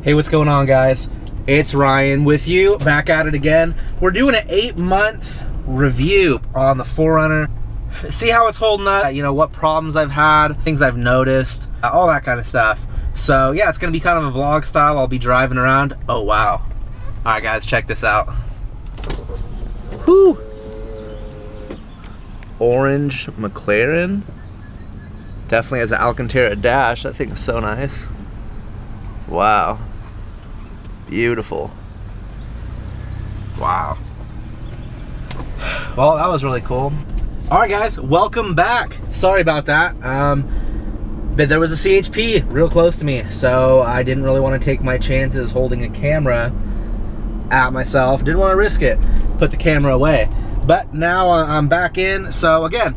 Hey, what's going on, guys? It's Ryan with you, back at it again. We're doing an 8-month review on the 4Runner. See how it's holding up, you know, what problems I've had, things I've noticed, all that kind of stuff. So yeah, it's gonna be kind of a vlog style. I'll be driving around. Oh wow. All right, guys, check this out. Whew. Orange McLaren. Definitely has an Alcantara dash. That thing is so nice. Wow. Beautiful. Wow. Well, that was really cool. All right, guys, welcome back. Sorry about that. But there was a CHP real close to me, so I didn't really want to take my chances holding a camera at myself. Didn't want to risk it. Put the camera away. But now I'm back in. So again,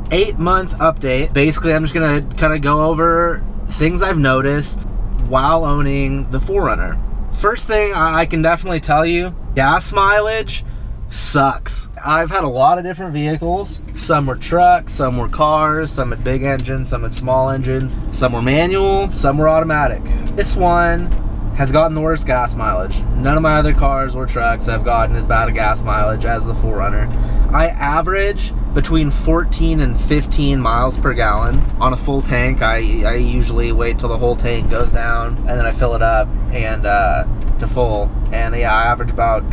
8-month update. Basically, I'm just gonna kind of go over things I've noticed while owning the 4Runner. First thing I can definitely tell you, gas mileage sucks. I've had a lot of different vehicles. Some were trucks, some were cars, some had big engines, some had small engines, some were manual, some were automatic. This one has gotten the worst gas mileage. None of my other cars or trucks have gotten as bad a gas mileage as the 4Runner. I average between 14 and 15 miles per gallon on a full tank. I usually wait till the whole tank goes down and then I fill it up and to full. And yeah, I average about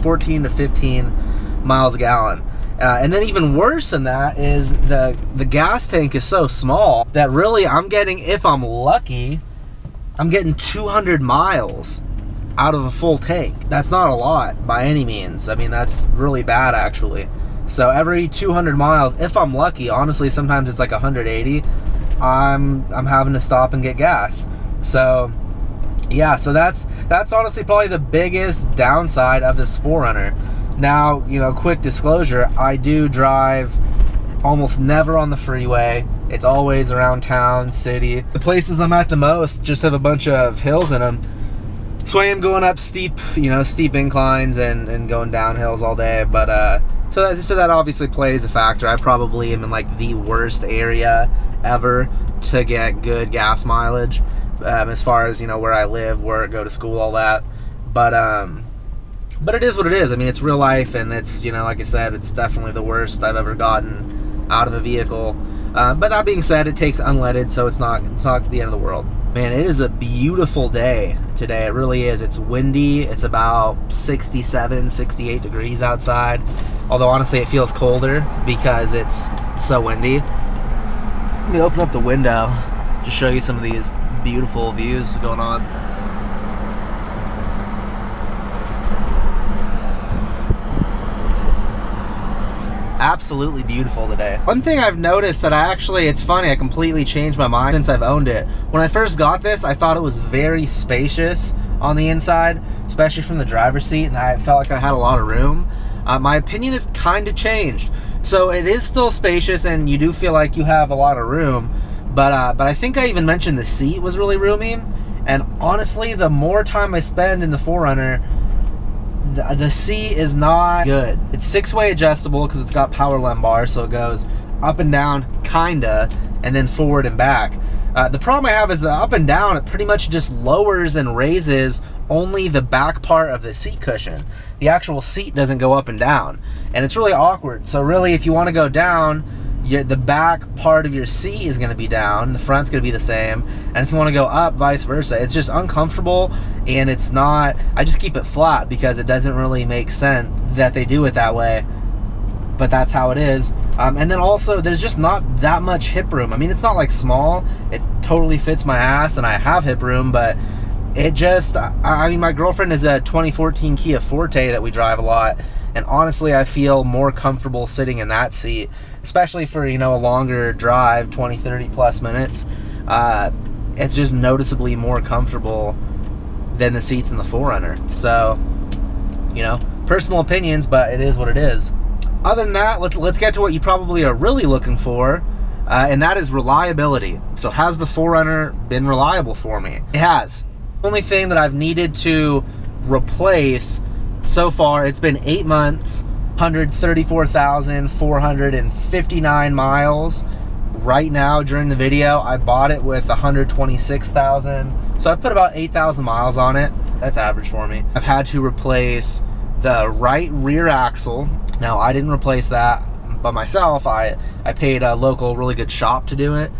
14 to 15 miles a gallon. And then even worse than that is the gas tank is so small that really I'm getting, if I'm lucky, I'm getting 200 miles out of a full tank. That's not a lot by any means. I mean, that's really bad actually. So every 200 miles, if I'm lucky, honestly, sometimes it's like 180, I'm having to stop and get gas. So yeah, so that's honestly probably the biggest downside of this 4Runner. Now, you know, quick disclosure, I do drive almost never on the freeway. It's always around town, city. The places I'm at the most just have a bunch of hills in them. So I am going up steep, you know, steep inclines and going down hills all day. But so that obviously plays a factor. I probably am in like the worst area ever to get good gas mileage, as far as, you know, where I live, where I go to school, all that. But it is what it is. I mean, it's real life, and it's, you know, like I said, it's definitely the worst I've ever gotten out of a vehicle. But that being said, it takes unleaded, so it's not the end of the world. Man, it is a beautiful day today. It really is. It's windy. It's about 67, 68 degrees outside. Although honestly, it feels colder because it's so windy. Let me open up the window to show you some of these beautiful views going on. Absolutely beautiful today. One thing I've noticed that it's funny, I completely changed my mind since I've owned it. When I first got this, I thought it was very spacious on the inside, especially from the driver's seat, and I felt like I had a lot of room. My opinion has kind of changed. So it is still spacious and you do feel like you have a lot of room, but I think I even mentioned the seat was really roomy. And honestly, the more time I spend in the 4Runner, the seat is not good. It's 6-way adjustable because it's got power lumbar, so it goes up and down kinda, and then forward and back. The problem I have is the up and down, it pretty much just lowers and raises only the back part of the seat cushion. The actual seat doesn't go up and down, and it's really awkward. So really, if you want to go down, the back part of your seat is going to be down, the front's going to be the same, and if you want to go up, vice versa. It's just uncomfortable, and it's not, I just keep it flat because it doesn't really make sense that they do it that way, but that's how it is. And then also, there's just not that much hip room. I mean, it's not like small, it totally fits my ass, and I have hip room, but it just, I mean, my girlfriend is a 2014 Kia Forte that we drive a lot, and honestly, I feel more comfortable sitting in that seat, especially for, you know, a longer drive, 20, 30 plus minutes. It's just noticeably more comfortable than the seats in the 4Runner. So, you know, personal opinions, but it is what it is. Other than that, let's get to what you probably are really looking for, and that is reliability. So has the 4Runner been reliable for me? It has. The only thing that I've needed to replace so far, it's been 8 months, 134,459 miles. Right now, during the video, I bought it with 126,000. So I've put about 8,000 miles on it. That's average for me. I've had to replace the right rear axle. Now, I didn't replace that by myself. I paid a local really good shop to do it.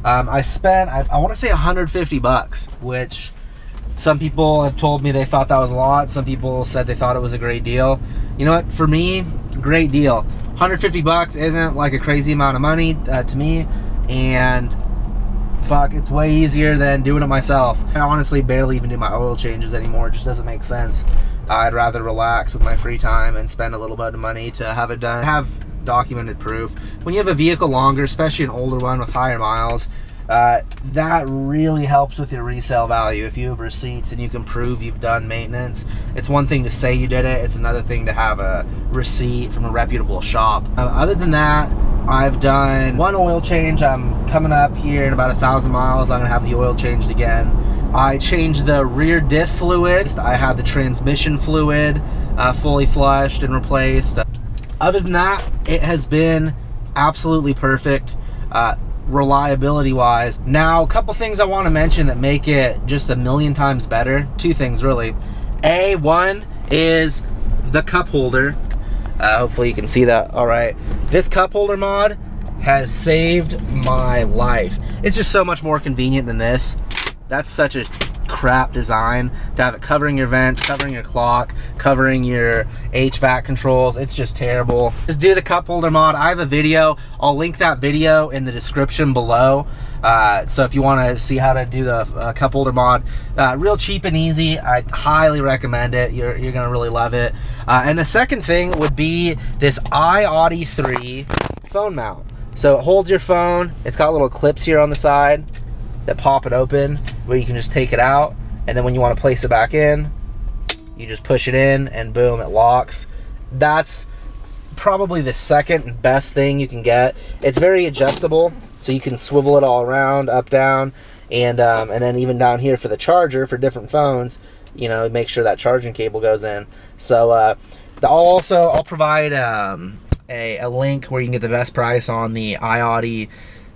I spent, I want to say $150, which some people have told me they thought that was a lot. Some people said they thought it was a great deal. You know what? For me, great deal. $150 isn't like a crazy amount of money to me, and fuck, it's way easier than doing it myself. I honestly barely even do my oil changes anymore. It just doesn't make sense. I'd rather relax with my free time and spend a little bit of money to have it done. Have documented proof. When you have a vehicle longer, especially an older one with higher miles, that really helps with your resale value. If you have receipts and you can prove you've done maintenance, it's one thing to say you did it, it's another thing to have a receipt from a reputable shop. Other than that, I've done one oil change. I'm coming up here in about 1,000 miles. I'm gonna have the oil changed again. I changed the rear diff fluid. I had the transmission fluid fully flushed and replaced. Other than that, it has been absolutely perfect. Reliability wise. Now, a couple things I want to mention that make it just a million times better. Two things really. One is the cup holder. Hopefully you can see that all right. This cup holder mod has saved my life. It's just so much more convenient than this. That's such a crap design to have it covering your vents, covering your clock, covering your HVAC controls. It's just terrible. Just do the cup holder mod. I have a video. I'll link that video in the description below. So if you want to see how to do the cup holder mod, real cheap and easy. I highly recommend it. You're gonna really love it. And the second thing would be this iAudi 3 phone mount. So it holds your phone. It's got little clips here on the side that pop it open, where you can just take it out, and then when you want to place it back in, you just push it in and boom, it locks. That's probably the second best thing you can get. It's very adjustable, so you can swivel it all around, up, down, and then even down here for the charger for different phones, you know, make sure that charging cable goes in. So I'll provide a link where you can get the best price on the iAudi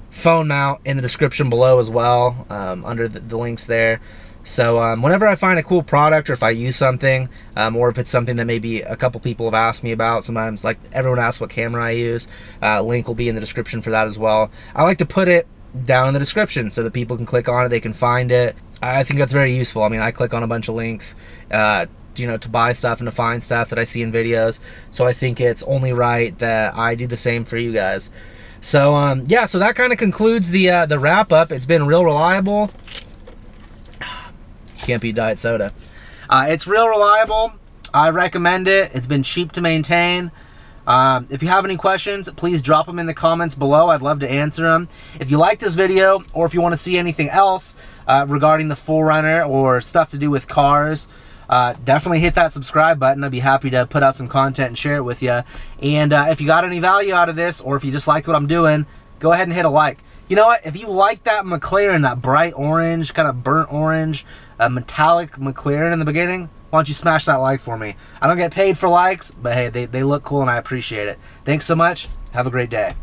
phone mount in the description below as well, under the links there. So whenever I find a cool product, or if I use something, or if it's something that maybe a couple people have asked me about, sometimes like everyone asks what camera I use, link will be in the description for that as well. I like to put it down in the description so that people can click on it, they can find it. I think that's very useful. I mean, I click on a bunch of links you know, to buy stuff and to find stuff that I see in videos, so I think it's only right that I do the same for you guys. So yeah, so that kind of concludes the wrap up. It's been real reliable. Can't beat diet soda. It's real reliable. I recommend it. It's been cheap to maintain. If you have any questions, please drop them in the comments below. I'd love to answer them. If you like this video, or if you want to see anything else regarding the 4Runner or stuff to do with cars, definitely hit that subscribe button. I'd be happy to put out some content and share it with you. And if you got any value out of this, or if you just liked what I'm doing, go ahead and hit a like. You know what? If you like that McLaren, that bright orange, kind of burnt orange, metallic McLaren in the beginning, why don't you smash that like for me? I don't get paid for likes, but hey, they look cool and I appreciate it. Thanks so much. Have a great day.